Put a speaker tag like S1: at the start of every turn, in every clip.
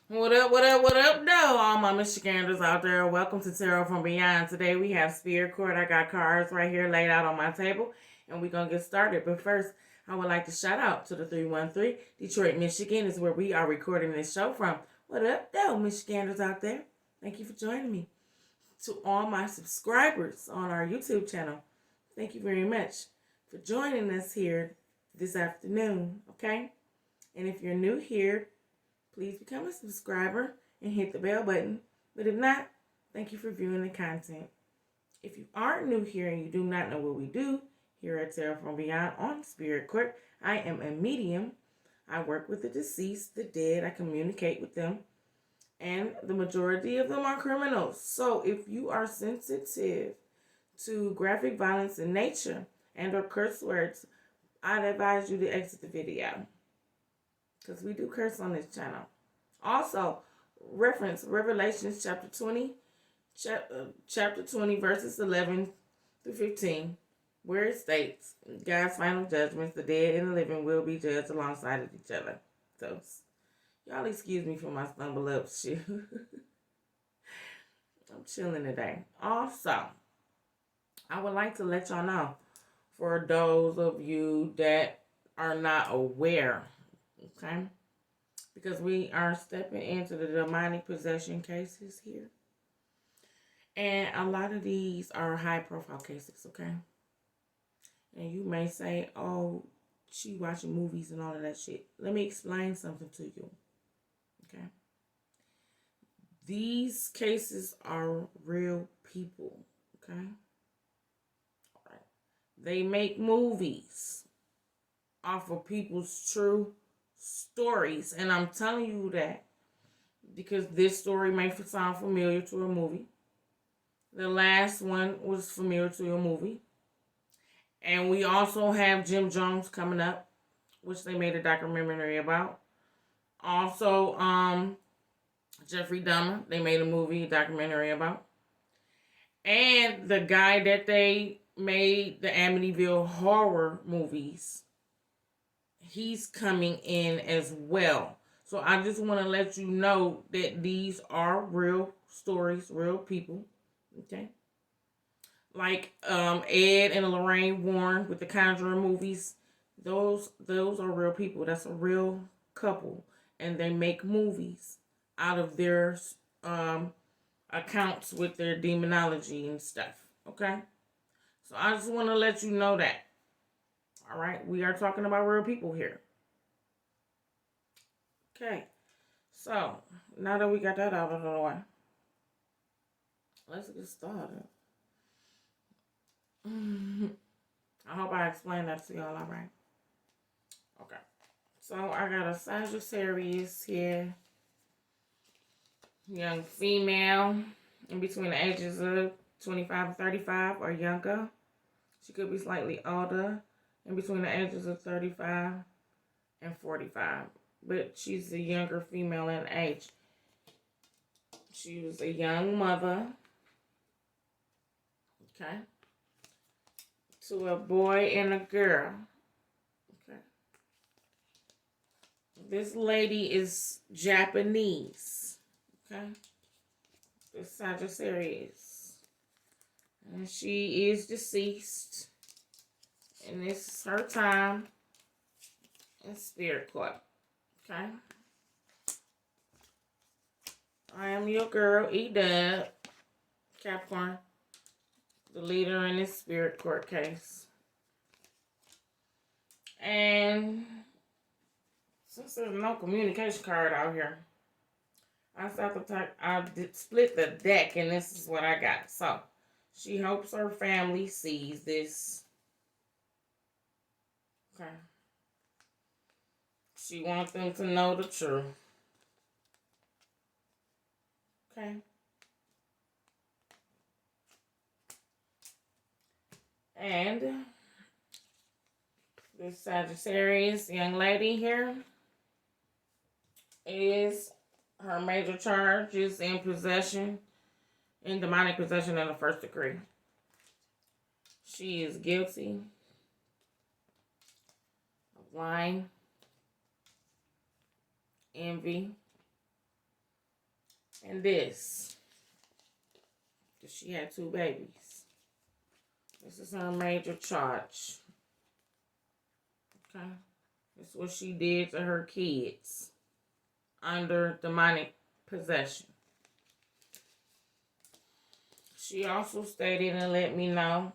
S1: What up, what up, what up, though? All my Michiganders out there, welcome to Tarot from Beyond. Today we have Spirit Court. I got cards right here laid out on my table, and we're going to get started. But first, I would like to shout out to the 313. Detroit, Michigan is where we are recording this show from. What up, though, Michiganders out there? Thank you for joining me. To all my subscribers on our YouTube channel, thank you very much for joining us here this afternoon, okay? And if you're new here, please become a subscriber and hit the bell button. But if not, thank you for viewing the content. If you aren't new here and you do not know what we do here at Tarot from Beyond on Spirit Court, I am a medium. I work with the deceased, the dead. I communicate with them. And the majority of them are criminals. So if you are sensitive to graphic violence in nature and or curse words, I'd advise you to exit the video, because we do curse on this channel. Also, reference Revelations chapter 20, chapter 20, verses 11 through 15, where it states, God's final judgments, the dead and the living will be judged alongside of each other. So, y'all excuse me for my stumble up shit. I'm chilling today. Also, I would like to let y'all know, for those of you that are not aware, okay, because we are stepping into the demonic possession cases here. And a lot of these are high profile cases, okay? And you may say, oh, she watching movies and all of that shit. Let me explain something to you, okay? These cases are real people, okay? All right. They make movies off of people's true stories, and I'm telling you that because this story may sound familiar to a movie. The last one was familiar to a movie, and we also have Jim Jones coming up, which they made a documentary about. Also, Jeffrey Dahmer, they made a movie documentary about, and the guy that they made the Amityville horror movies, he's coming in as well. So I just want to let you know that these are real stories, real people. Okay. Like Ed and Lorraine Warren with the Conjuring movies. Those are real people. That's a real couple. And they make movies out of their accounts with their demonology and stuff. Okay. So I just want to let you know that. All right, we are talking about real people here. Okay, so now that we got that out of the way, let's get started. I hope I explained that to y'all all right. Okay, so I got a Sagittarius here, young female, in between the ages of 25 and 35 or younger. She could be slightly older, in between the ages of 35 and 45. But she's a younger female in age. She was a young mother, okay, to a boy and a girl, okay. This lady is Japanese, okay. This Sagittarius. And she is deceased. And this is her time in Spirit Court. Okay. I am your girl, Dubb, Capricorn, the leader in this Spirit Court case. And since there's no communication card out here, I split the deck, and this is what I got. So, she hopes her family sees this. Okay. She wants them to know the truth. Okay. And this Sagittarius young lady here is her major charge is in demonic possession in the first degree. She is guilty of lying, envy, And this. Because she had 2 babies. This is her major charge. Okay. This is what she did to her kids under demonic possession. She also stated and let me know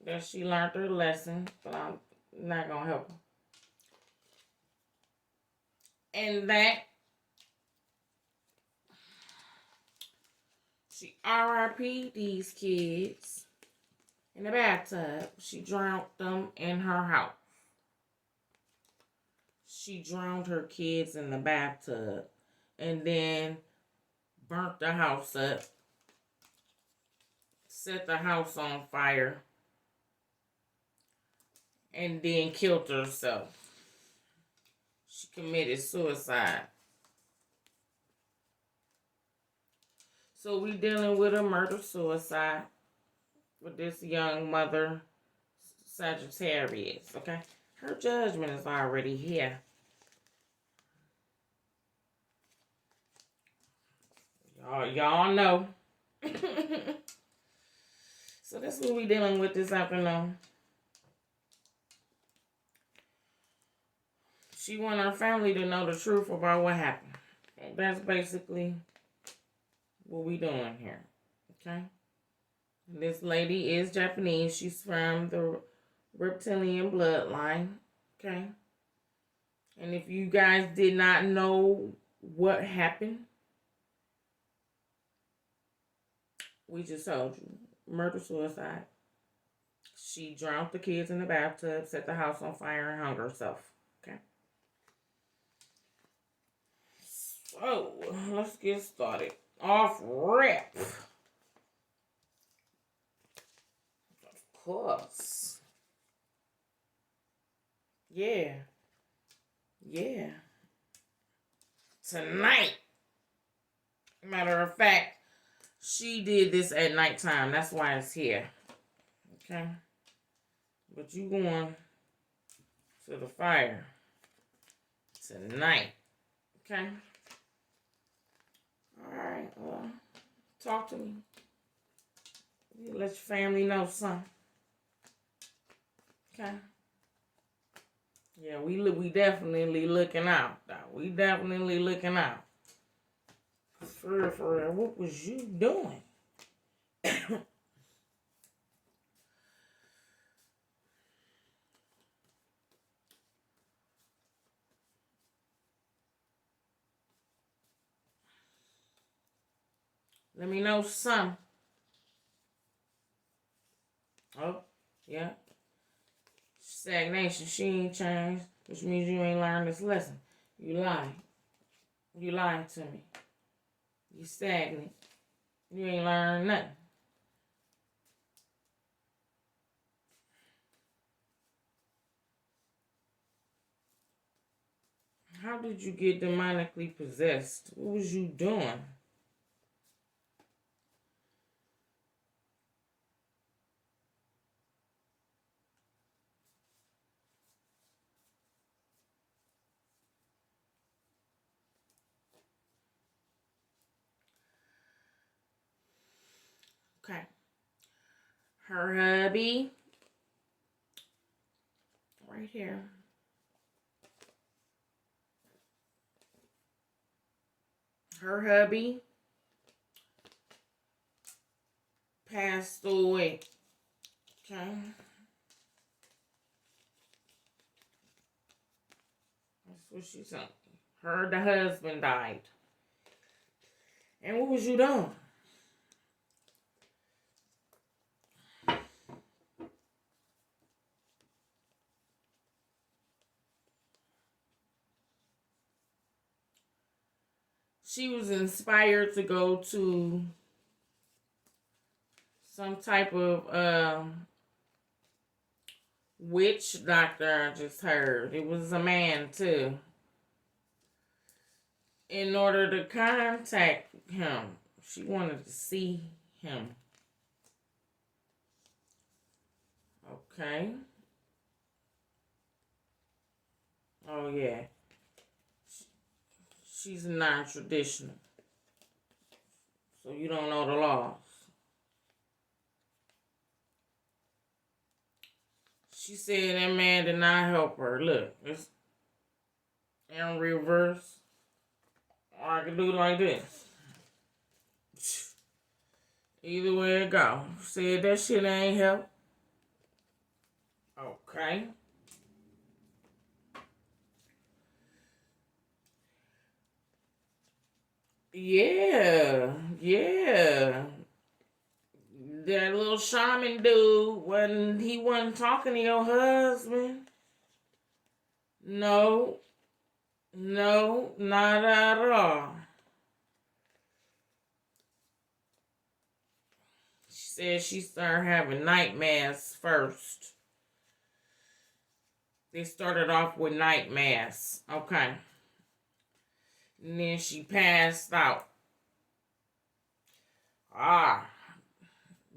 S1: that she learned her lesson, but I'm not going to help her. And that she RIP'd these kids in the bathtub. She drowned them in her house. She drowned her kids in the bathtub and then burnt the house up, set the house on fire, and then killed herself. She committed suicide. So we dealing with a murder-suicide with this young mother, Sagittarius, okay? Her judgment is already here. Y'all know. So that's what we dealing with this afternoon. She want her family to know the truth about what happened. That's basically what we doing here, okay? This lady is Japanese. She's from the reptilian bloodline, okay? And if you guys did not know what happened, we just told you. Murder-suicide. She drowned the kids in the bathtub, set the house on fire, and hung herself, okay? So, let's get started. Off rip. Of course. Yeah. Tonight. Matter of fact, she did this at nighttime. That's why it's here. Okay? But you going to the fire tonight. Okay? Alright, well, talk to me. You let your family know something. Okay? Yeah, we definitely looking out. We definitely looking out. For real, what was you doing? Let me know some. Oh, yeah. Stagnation, she ain't changed, which means you ain't learned this lesson. You lied. You lied to me. You stagnant. You ain't learned nothing. How did you get demonically possessed? What was you doing? Okay. Her hubby. Right here. Her hubby passed away. Okay. That's what she said. The husband died. And what was you doing? She was inspired to go to some type of witch doctor, I just heard. It was a man, too. In order to contact him. She wanted to see him. Okay. Oh, yeah. She's non-traditional. So you don't know the laws. She said that man did not help her. Look, it's in reverse. Or I can do it like this. Either way it go. Said that shit ain't help. Okay. Yeah. That little shaman dude, he wasn't talking to your husband. No, not at all. She said she started having nightmares first. They started off with nightmares. Okay. And then she passed out.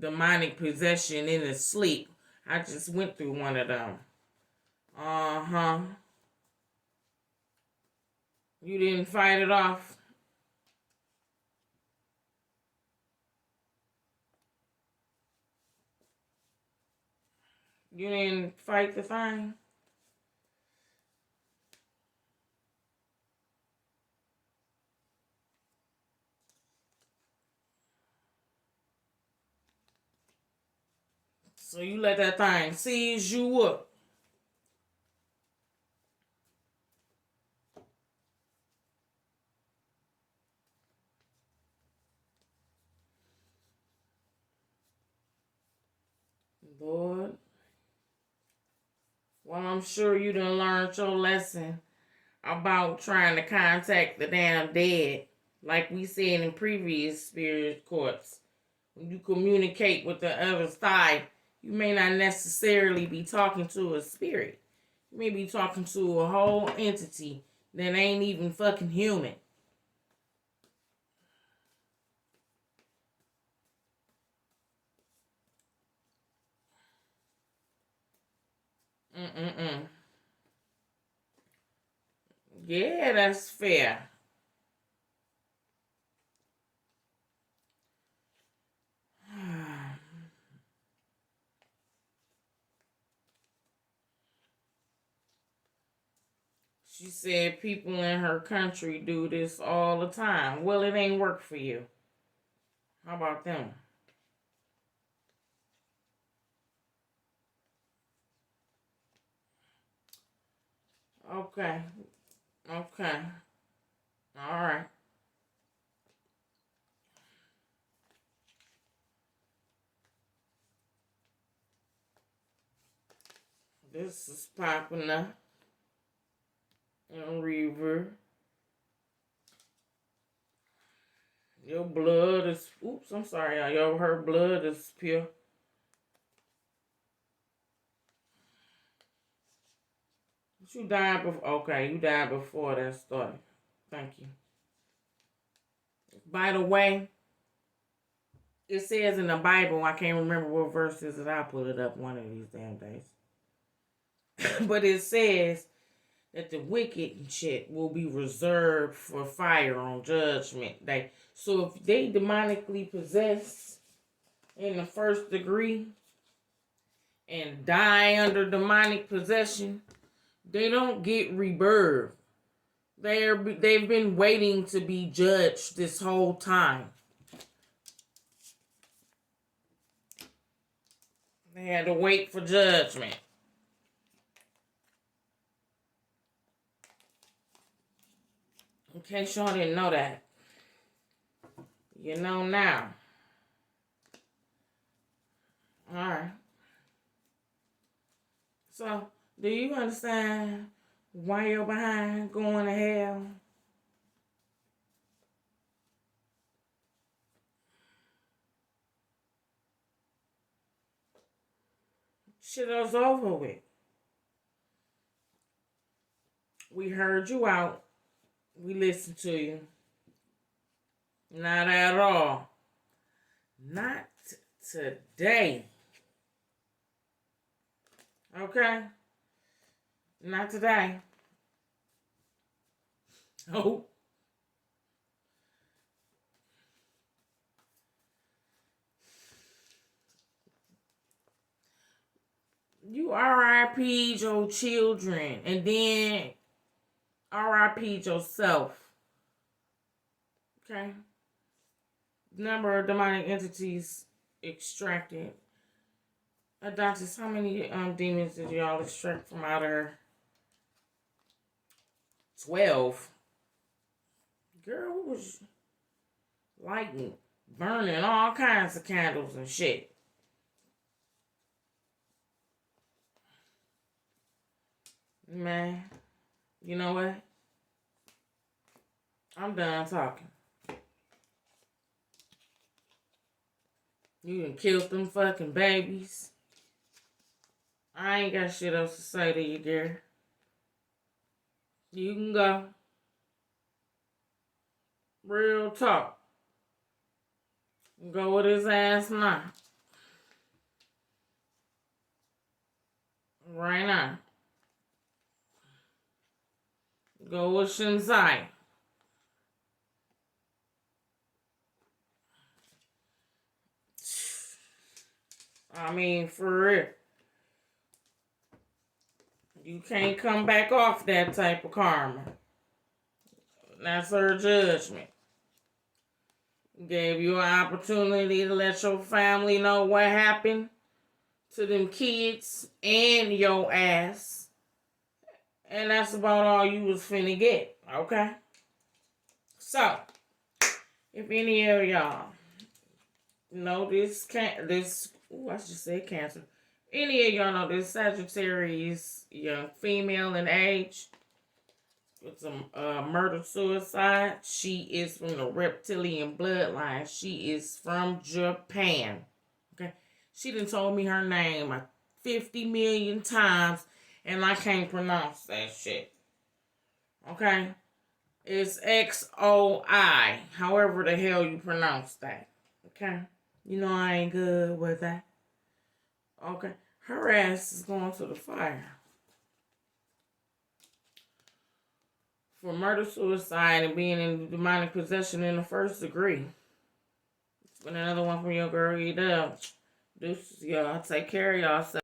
S1: Demonic possession in his sleep. I just went through one of them. Uh-huh. You didn't fight it off. You didn't fight the thing. So you let that thing seize you up. Lord. Well, I'm sure you done learned your lesson about trying to contact the damn dead. Like we said in previous spirit courts. When you communicate with the other side, you may not necessarily be talking to a spirit. You may be talking to a whole entity that ain't even fucking human. Yeah, that's fair. She said people in her country do this all the time. Well, it ain't work for you. How about them? Okay. Okay. All right. This is popping up in reverb. Your blood is. Oops, I'm sorry, y'all. Her blood is pure. You died before. Okay, you died before that started. Thank you. By the way, it says in the Bible, I can't remember what verse is it. I'll pull it up one of these damn days. But it says that the wicked and shit will be reserved for fire on judgment day. So if they demonically possess in the first degree and die under demonic possession, they don't get rebirth. They've been waiting to be judged this whole time. They had to wait for judgment. In case y'all didn't know that. You know now. Alright. So, do you understand why you're behind going to hell? Shit is over with. We heard you out. We listened to you. Not at all. Not today. Okay? Not today. Oh. You RIP'd your children and then RIP'd yourself. Okay? Number of demonic entities extracted. Adontis, how many demons did y'all extract from out of her? 12. Girl, who was lighting, burning all kinds of candles and shit? Man, you know what? I'm done talking. You done killed them fucking babies. I ain't got shit else to say to you, girl. You can go. Real talk. Go with his ass now. Right now. Go with Shinzai. I mean, for real. You can't come back off that type of karma. That's her judgment. Gave you an opportunity to let your family know what happened to them kids and your ass. And that's about all you was finna get, okay? So, if any of y'all know this, I just said Cancer. Any of y'all know this Sagittarius Young Female in age with some murder-suicide. She is from the reptilian bloodline. She is from Japan. Okay? She done told me her name 50 million times, and I can't pronounce that shit. Okay? It's XOI. However the hell you pronounce that. Okay? You know I ain't good with that. Okay? Her ass is going to the fire. For murder-suicide and being in demonic possession in the first degree. It's been another one from your girl, Dubb. Deuces, y'all. Take care of y'all.